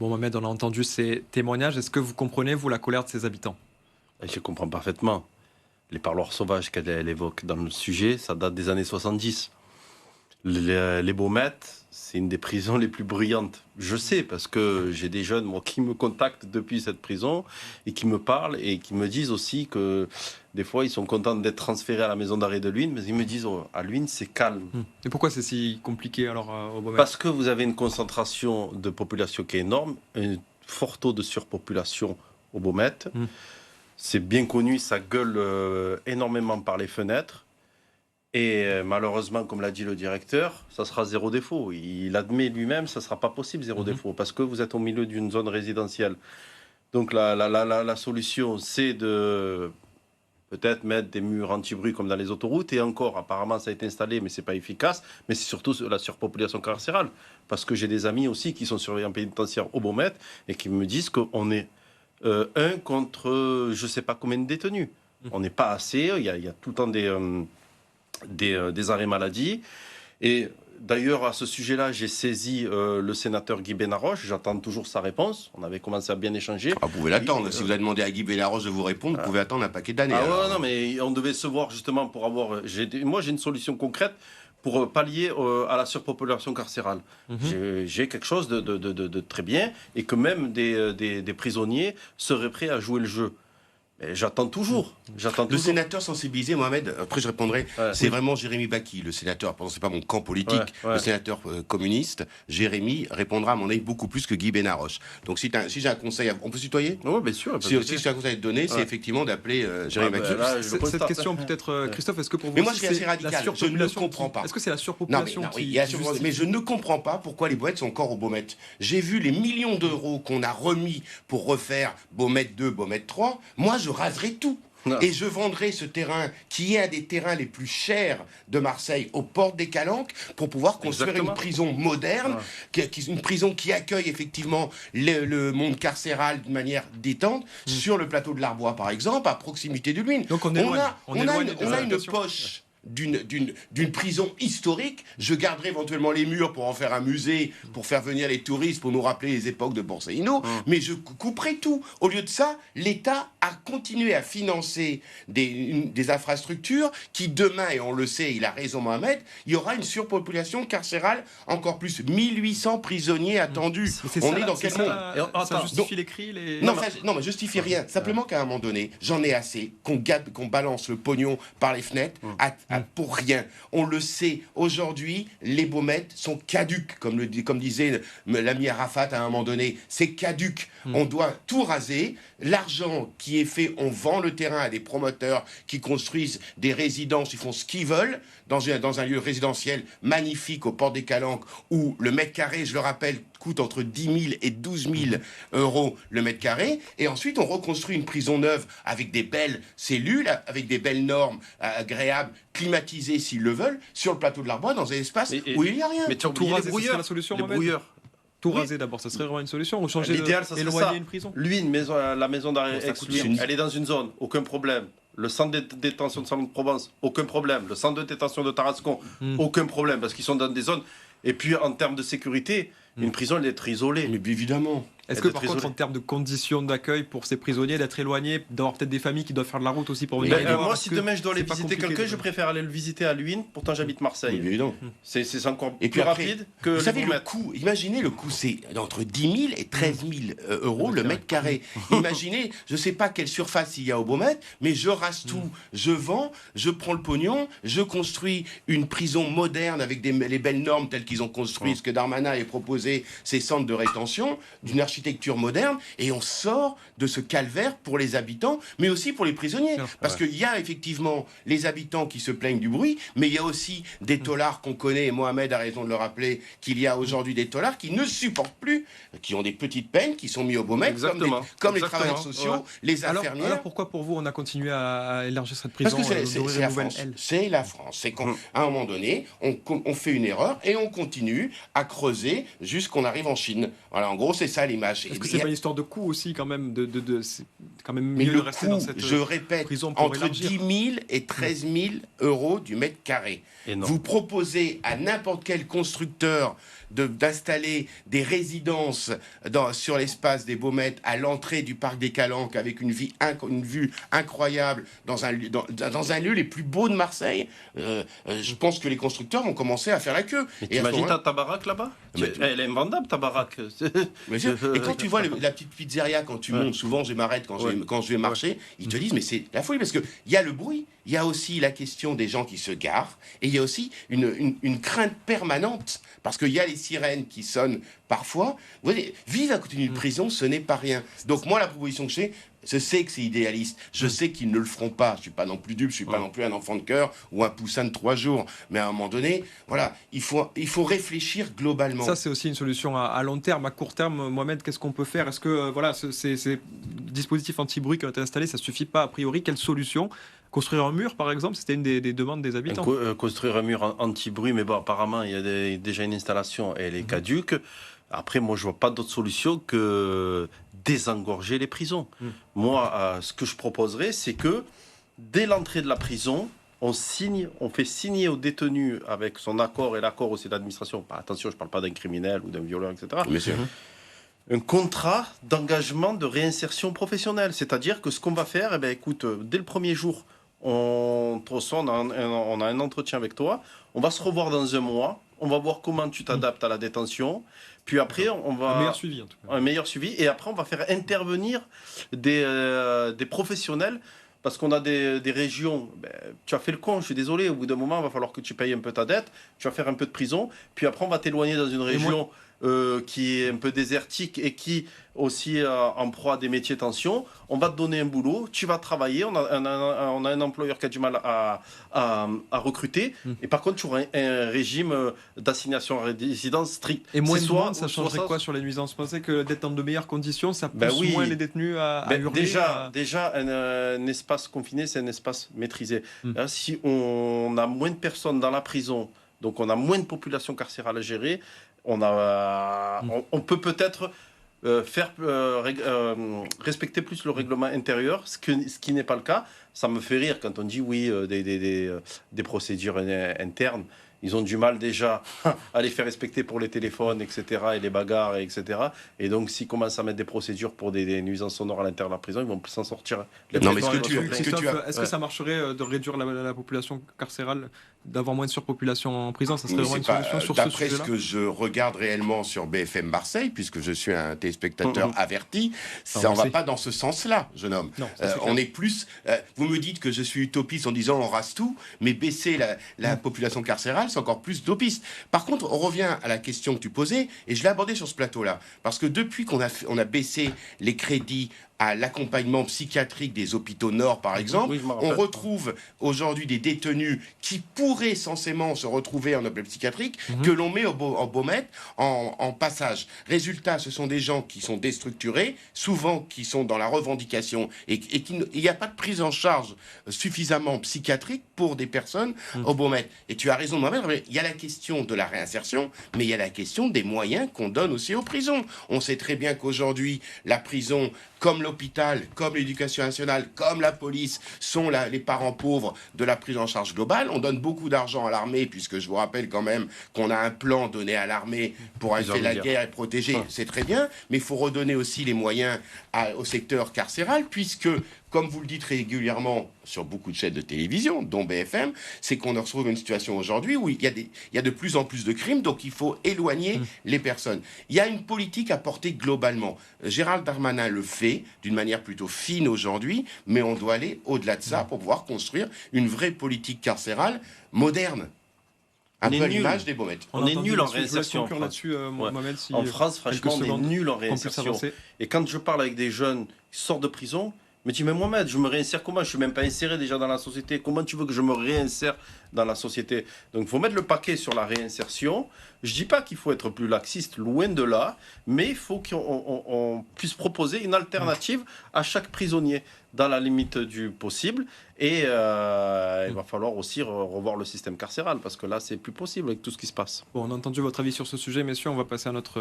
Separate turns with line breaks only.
Bon, Mohamed, on a entendu ces témoignages. Est-ce que vous comprenez, vous, la colère de ces habitants?
Je comprends parfaitement. Les parloirs sauvages qu'elle évoque dans le sujet, ça date des années 70. Les Baumettes, c'est une des prisons les plus bruyantes. Je sais, parce que j'ai des jeunes moi, qui me contactent depuis cette prison et qui me parlent et qui me disent aussi que des fois, ils sont contents d'être transférés à la maison d'arrêt de Luynes, mais ils me disent, oh, à Luynes, c'est calme.
Et pourquoi c'est si compliqué alors au Baumettes?
Parce que vous avez une concentration de population qui est énorme, un fort taux de surpopulation au Baumettes. C'est bien connu, ça gueule énormément par les fenêtres. Et malheureusement, comme l'a dit le directeur, ça sera zéro défaut. Il admet lui-même, ça ne sera pas possible zéro défaut, parce que vous êtes au milieu d'une zone résidentielle. Donc la solution, c'est de peut-être mettre des murs anti-bruit comme dans les autoroutes. Et encore, apparemment, ça a été installé, mais ce n'est pas efficace. Mais c'est surtout la surpopulation carcérale. Parce que j'ai des amis aussi qui sont surveillants pénitentiaires au Baumettes et qui me disent qu'on est un contre je ne sais pas combien de détenus. On n'est pas assez. Il y a tout le temps des arrêts maladie. Et d'ailleurs, à ce sujet-là, j'ai saisi le sénateur Guy Benarroche. J'attends toujours sa réponse. On avait commencé à bien échanger.
Vous pouvez l'attendre. Si vous avez demandé à Guy Benarroche de vous répondre, vous pouvez attendre un paquet d'années.
Ouais, non, mais on devait se voir justement pour avoir... Moi, j'ai une solution concrète pour pallier à la surpopulation carcérale. J'ai quelque chose de très bien et que même des prisonniers seraient prêts à jouer le jeu. Mais j'attends toujours.
Le sénateur sensibilisé, Mohamed, après je répondrai, c'est vraiment Jérémy Bacchi, le sénateur, pardon, c'est pas mon camp politique, le sénateur communiste. Jérémy répondra à mon avis beaucoup plus que Guy Benarroche. Donc si j'ai un conseil, on peut se tutoyer?
Oui, bien sûr.
Si j'ai un conseil à te donner, c'est effectivement d'appeler Jérémy Bacchi.
Cette question peut-être, Christophe, est-ce que pour vous...
Mais moi je suis assez radical, je ne comprends pas.
Est-ce que c'est la surpopulation
mais je ne comprends pas pourquoi les Baumettes sont encore au Baumettes. J'ai vu les millions d'euros qu'on a remis pour refaire Baumettes 2, Baumettes 3. Moi, je raserai tout. Non. Et je vendrai ce terrain, qui est un des terrains les plus chers de Marseille, aux portes des Calanques, pour pouvoir construire une prison moderne, une prison qui accueille effectivement le monde carcéral d'une manière détente, sur le plateau de l'Arbois, par exemple, à proximité de Luynes.
Donc on a
une poche d'une prison historique. Je garderai éventuellement les murs pour en faire un musée, pour faire venir les touristes, pour nous rappeler les époques de Borsellino, mais je couperai tout. Au lieu de ça, l'État a continué à financer des infrastructures qui demain, et on le sait, il a raison Mohamed, il y aura une surpopulation carcérale encore plus. 1800 prisonniers attendus. On est dans quel monde?
Ça justifie les cris
Non, mais justifie rien. Simplement qu'à un moment donné, j'en ai assez qu'on balance le pognon par les fenêtres pour rien. On le sait, aujourd'hui, les Baumettes sont caduques, comme disait l'ami Arafat à un moment donné. C'est caduque. On doit tout raser. L'argent qui est fait, on vend le terrain à des promoteurs qui construisent des résidences, ils font ce qu'ils veulent, dans un lieu résidentiel magnifique aux portes des Calanques, où le mètre carré, je le rappelle, coûte entre 10 000 et 12 000 euros le mètre carré, et ensuite on reconstruit une prison neuve avec des belles cellules, avec des belles normes agréables, climatisées s'ils le veulent, sur le plateau de l'Arbois, dans un espace où il n'y a rien.
Mais tu oublies les brouilleurs,
la solution,
les brouilleurs.
Tout raser d'abord, ça serait vraiment une solution, ou changer
l'idéal, ça serait
éloigner
ça.
une prison.
La maison d'arrêt ex-Luynes, elle est dans une zone, aucun problème. Le centre de détention de Salon-de-Provence, aucun problème. Le centre de détention de Tarascon, aucun problème, parce qu'ils sont dans des zones. Et puis, en termes de sécurité, une prison, elle doit être isolée.
Mais évidemment.
Est-ce que par contre, en termes de conditions d'accueil pour ces prisonniers, d'être éloignés, d'avoir peut-être des familles qui doivent faire de la route aussi pour venir les voir,
moi, si demain je dois aller visiter quelqu'un, je préfère aller le visiter à Luynes. Pourtant, j'habite Marseille.
Oui, évidemment.
C'est encore
plus
rapide que
vous savez, le coût, imaginez le coût, c'est entre 10 000 et 13 000 euros le mètre carré. Imaginez, je ne sais pas quelle surface il y a au Baumettes, mais je rase tout, je vends, je prends le pognon, je construis une prison moderne avec les belles normes telles qu'ils ont construit, ce que Darmanin a proposé, ces centres de rétention, d'une architecture moderne, et on sort de ce calvaire pour les habitants, mais aussi pour les prisonniers. Parce qu'il y a effectivement les habitants qui se plaignent du bruit, mais il y a aussi des taulards qu'on connaît, et Mohamed a raison de le rappeler, qu'il y a aujourd'hui des taulards qui ne supportent plus, qui ont des petites peines, qui sont mis au Baumettes, comme les travailleurs sociaux, les infirmières.
Alors pourquoi pour vous on a continué à élargir cette prison?
Parce que c'est la France. C'est la France. C'est qu'à un moment donné, on fait une erreur et on continue à creuser jusqu'on arrive en Chine. Voilà, en gros, c'est ça l'image.
Est-ce que c'est pas une histoire de coût aussi quand même quand même
Mais
mieux
le
de rester dans
coût,
cette
je répète,
prison pour
entre
élargir.
10 000 et 13 000 euros du mètre carré.
Énorme.
Vous proposez à n'importe quel constructeur d'installer des résidences sur l'espace des Baumettes à l'entrée du parc des Calanques avec une vue incroyable dans un lieu les plus beaux de Marseille. Je pense que les constructeurs vont commencer à faire la queue.
Mais
Et à ce
t'imagines
moment-là-
ta baraque là-bas?
Mais-
Elle est invendable ta baraque.
Bien sûr. Et quand tu vois la petite pizzeria, quand tu montes, souvent je m'arrête quand je vais marcher, ils te disent mais c'est la folie parce qu'il y a le bruit, il y a aussi la question des gens qui se garent et il y a aussi une crainte permanente parce qu'il y a les sirènes qui sonnent parfois. Vous voyez, vivre à côté d'une prison, ce n'est pas rien. Donc moi, la proposition que je sais que c'est idéaliste, je sais qu'ils ne le feront pas. Je suis pas non plus dupe, je suis pas non plus un enfant de cœur ou un poussin de 3 jours. Mais à un moment donné, voilà, il faut réfléchir globalement.
Ça, c'est aussi une solution à long terme. À court terme, Mohamed, qu'est-ce qu'on peut faire? Est-ce que voilà, ces dispositifs anti-bruit qui ont été installés, ça suffit pas a priori? Quelle solution? Construire un mur, par exemple, c'était une des demandes des habitants.
Construire un mur anti-bruit, mais bon, apparemment, il y a déjà une installation et elle est caduque. Après, moi, je vois pas d'autre solution que désengorger les prisons. Moi, ce que je proposerais, c'est que dès l'entrée de la prison, on fait signer au détenu avec son accord et l'accord aussi de l'administration. Attention, je ne parle pas d'un criminel ou d'un violeur, etc.
Bien sûr.
Un contrat d'engagement de réinsertion professionnelle. C'est-à-dire que ce qu'on va faire, eh ben, écoute, dès le premier jour, on te reçoit, on a un entretien avec toi, on va se revoir dans 1 mois, on va voir comment tu t'adaptes à la détention, puis après on va...
Un meilleur suivi, en tout cas.
Un meilleur suivi, et après on va faire intervenir des professionnels, parce qu'on a des régions, tu as fait le con, je suis désolé, au bout d'un moment, il va falloir que tu payes un peu ta dette, tu vas faire un peu de prison, puis après on va t'éloigner dans une région qui est un peu désertique et qui aussi en proie à des métiers tension. On va te donner un boulot, tu vas travailler, on a un employeur qui a du mal à recruter, et par contre tu auras un régime d'assignation à résidence strict.
Et moins de monde, ça changerait quoi sur les nuisances? Vous pensez que d'être dans de meilleures conditions, ça pousse moins les détenus à hurler?
Déjà un espace confiné, c'est un espace maîtrisé. Là, si on a moins de personnes dans la prison, donc on a moins de population carcérale à gérer, on peut peut-être respecter plus le règlement intérieur, ce qui n'est pas le cas. Ça me fait rire quand on dit oui, des procédures internes. Ils ont du mal déjà à les faire respecter pour les téléphones, etc., et les bagarres, etc. Et donc, s'ils commencent à mettre des procédures pour des nuisances sonores à l'intérieur de la prison, ils vont plus s'en sortir.
Non, mais
est-ce que ça marcherait de réduire la population carcérale, d'avoir moins de surpopulation en prison? Ça serait vraiment une solution sur ce sujet-là?
D'après ce que je regarde réellement sur BFM Marseille, puisque je suis un téléspectateur averti, ça ne va pas dans ce sens-là, jeune homme.
Non,
on est plus... vous me dites que je suis utopiste en disant on rase tout, mais baisser la population carcérale, c'est encore plus utopiste. Par contre, on revient à la question que tu posais, et je l'ai abordée sur ce plateau-là, parce que depuis qu'on a baissé les crédits à l'accompagnement psychiatrique des hôpitaux Nord, par exemple, on retrouve aujourd'hui des détenus qui pourraient censément se retrouver en hôpital psychiatrique, que l'on met en Baumettes en passage. Résultat, ce sont des gens qui sont déstructurés, souvent qui sont dans la revendication, et il n'y a pas de prise en charge suffisamment psychiatrique pour des personnes au Baumettes. Et tu as raison, Mohamed, il y a la question de la réinsertion, mais il y a la question des moyens qu'on donne aussi aux prisons. On sait très bien qu'aujourd'hui, la prison, comme l'hôpital, comme l'éducation nationale, comme la police, sont les parents pauvres de la prise en charge globale. On donne beaucoup d'argent à l'armée, puisque je vous rappelle quand même qu'on a un plan donné à l'armée pour aller faire la guerre et protéger. C'est très bien, mais il faut redonner aussi les moyens au secteur carcéral, puisque, comme vous le dites régulièrement sur beaucoup de chaînes de télévision, dont BFM, c'est qu'on se retrouve une situation aujourd'hui où il y a de plus en plus de crimes, donc il faut éloigner les personnes. Il y a une politique à porter globalement. Gérald Darmanin le fait d'une manière plutôt fine aujourd'hui, mais on doit aller au-delà de ça pour pouvoir construire une vraie politique carcérale moderne. Un peu à l'image des Baumettes.
On est nul en réinsertion. En France, franchement, on est nul en réinsertion. Et quand je parle avec des jeunes qui sortent de prison, mais tu dis, mais Mohamed, je me réinsère comment? Je suis même pas inséré déjà dans la société. Comment tu veux que je me réinsère dans la société? Donc il faut mettre le paquet sur la réinsertion. Je dis pas qu'il faut être plus laxiste, loin de là, mais il faut qu'on puisse proposer une alternative à chaque prisonnier dans la limite du possible. Et il va falloir aussi revoir le système carcéral, parce que là, c'est plus possible avec tout ce qui se passe.
Bon, on a entendu votre avis sur ce sujet, messieurs. On va passer à notre